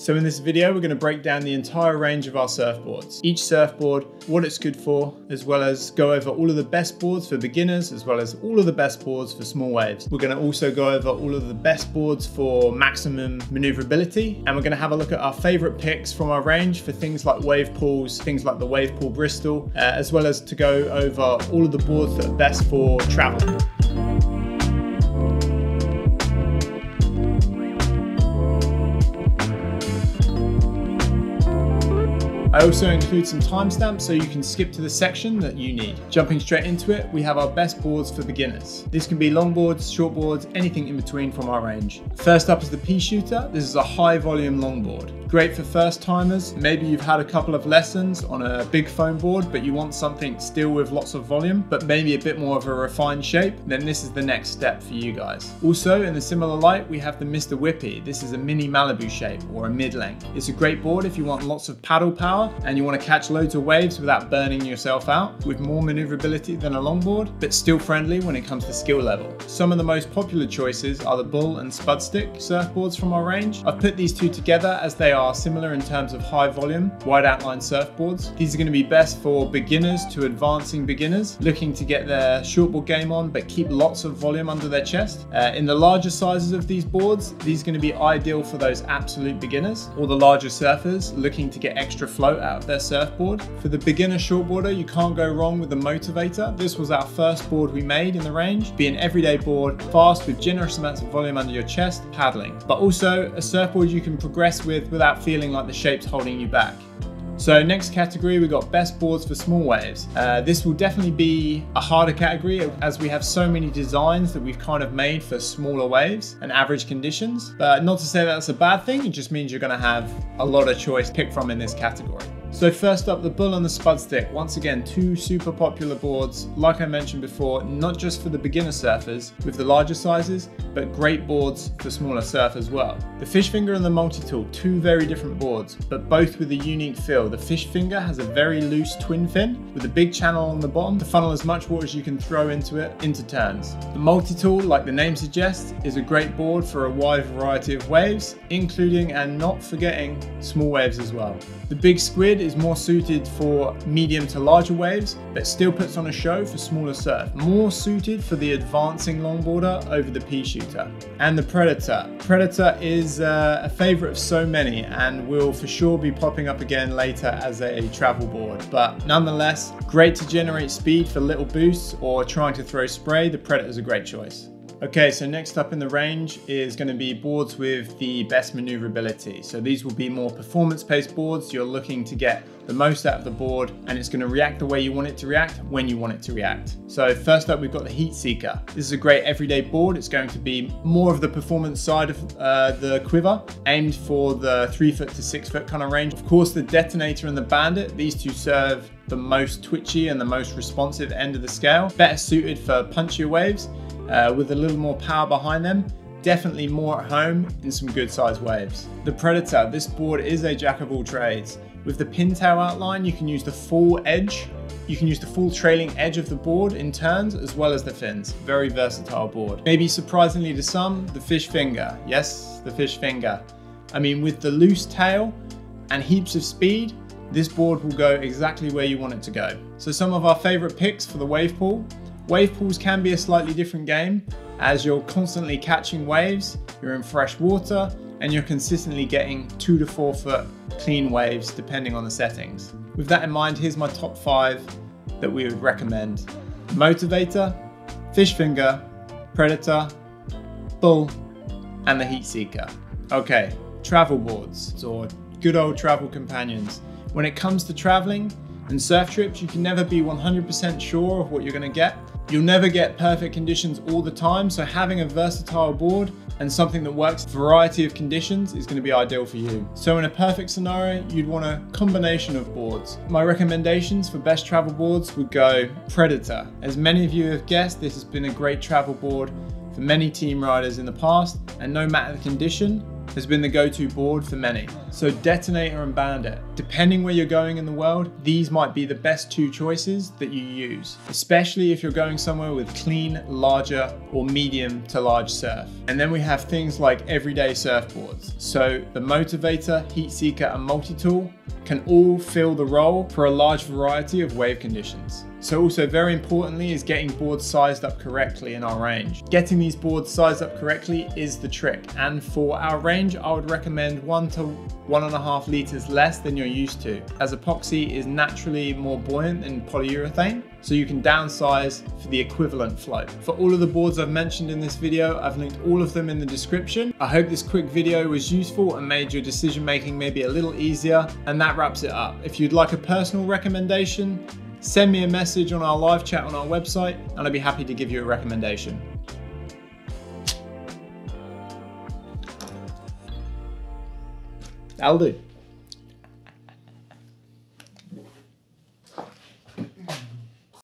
So in this video, we're going to break down the entire range of our surfboards. Each surfboard, what it's good for, as well as go over all of the best boards for beginners, as well as all of the best boards for small waves. We're going to also go over all of the best boards for maximum maneuverability, and we're going to have a look at our favorite picks from our range for things like wave pools, things like the Wave Pool Bristol, as well as to go over all of the boards that are best for travel. I also include some timestamps so you can skip to the section that you need. Jumping straight into it, we have our best boards for beginners. This can be longboards, shortboards, anything in between from our range. First up is the P-Shooter. This is a high volume longboard. Great for first timers. Maybe you've had a couple of lessons on a big foam board, but you want something still with lots of volume, but maybe a bit more of a refined shape, then this is the next step for you guys. Also, in a similar light, we have the Mr. Whippy. This is a mini Malibu shape or a mid-length. It's a great board if you want lots of paddle power and you want to catch loads of waves without burning yourself out, with more maneuverability than a longboard, but still friendly when it comes to skill level. Some of the most popular choices are the Bull and Spud Stick surfboards from our range. I've put these two together as they are similar in terms of high volume, wide outline surfboards. These are going to be best for beginners to advancing beginners looking to get their shortboard game on but keep lots of volume under their chest. In the larger sizes of these boards, these are going to be ideal for those absolute beginners or the larger surfers looking to get extra float out of their surfboard. For the beginner shortboarder, you can't go wrong with the Motivator. This was our first board we made in the range. Be an everyday board, fast with generous amounts of volume under your chest, paddling, but also a surfboard you can progress with without feeling like the shape's holding you back. So next category, we got best boards for small waves. This will definitely be a harder category as we have so many designs that we've kind of made for smaller waves and average conditions. But not to say that's a bad thing, it just means you're gonna have a lot of choice to pick from in this category. So first up, the Bull and the Spud Stick. Once again, two super popular boards. Like I mentioned before, not just for the beginner surfers with the larger sizes, but great boards for smaller surf as well. The Fish Finger and the Multi-Tool, two very different boards, but both with a unique feel. The Fish Finger has a very loose twin fin with a big channel on the bottom to funnel as much water as you can throw into it into turns. The Multi-Tool, like the name suggests, is a great board for a wide variety of waves, including and not forgetting small waves as well. The Big Squid is more suited for medium to larger waves, but still puts on a show for smaller surf. More suited for the advancing longboarder over the P-Shooter. And the Predator. Predator is a favorite of so many and will for sure be popping up again later as a travel board. But nonetheless, great to generate speed for little boosts or trying to throw spray. The Predator is a great choice. Okay, so next up in the range is going to be boards with the best maneuverability. So these will be more performance-paced boards. You're looking to get the most out of the board and it's going to react the way you want it to react when you want it to react. So first up, we've got the Heat Seeker. This is a great everyday board. It's going to be more of the performance side of the quiver, aimed for the 3 foot to 6 foot kind of range. Of course, the Detonator and the Bandit, these two serve the most twitchy and the most responsive end of the scale. Better suited for punchier waves. With a little more power behind them, definitely more at home in some good sized waves. The Predator, this board is a jack of all trades. With the pintail outline, you can use the full edge. You can use the full trailing edge of the board in turns as well as the fins. Very versatile board. Maybe surprisingly to some, the Fish Finger. Yes, the Fish Finger. I mean, with the loose tail and heaps of speed, this board will go exactly where you want it to go. So some of our favorite picks for the wave pool. Wave pools can be a slightly different game as you're constantly catching waves, you're in fresh water, and you're consistently getting 2 to 4 foot clean waves depending on the settings. With that in mind, here's my top 5 that we would recommend. Motivator, Fish Finger, Predator, Bull, and the Heat Seeker. Okay, travel boards or good old travel companions. When it comes to traveling and surf trips, you can never be 100% sure of what you're going to get. You'll never get perfect conditions all the time, so having a versatile board and something that works for a variety of conditions is going to be ideal for you. So in a perfect scenario, you'd want a combination of boards. My recommendations for best travel boards would go Predator. As many of you have guessed, this has been a great travel board for many team riders in the past, and no matter the condition, has been the go-to board for many. So Detonator and Bandit, depending where you're going in the world, these might be the best two choices that you use, especially if you're going somewhere with clean, larger or medium to large surf. And then we have things like everyday surfboards. So the Motivator, Heatseeker and Multi-Tool can all fill the role for a large variety of wave conditions. So also very importantly is getting boards sized up correctly in our range. Getting these boards sized up correctly is the trick. And for our range, I would recommend 1 to 1.5 liters less than you're used to, as epoxy is naturally more buoyant than polyurethane, so you can downsize for the equivalent float. For all of the boards I've mentioned in this video, I've linked all of them in the description. I hope this quick video was useful and made your decision making maybe a little easier, and that wraps it up. If you'd like a personal recommendation, send me a message on our live chat on our website and I'd be happy to give you a recommendation. That'll do.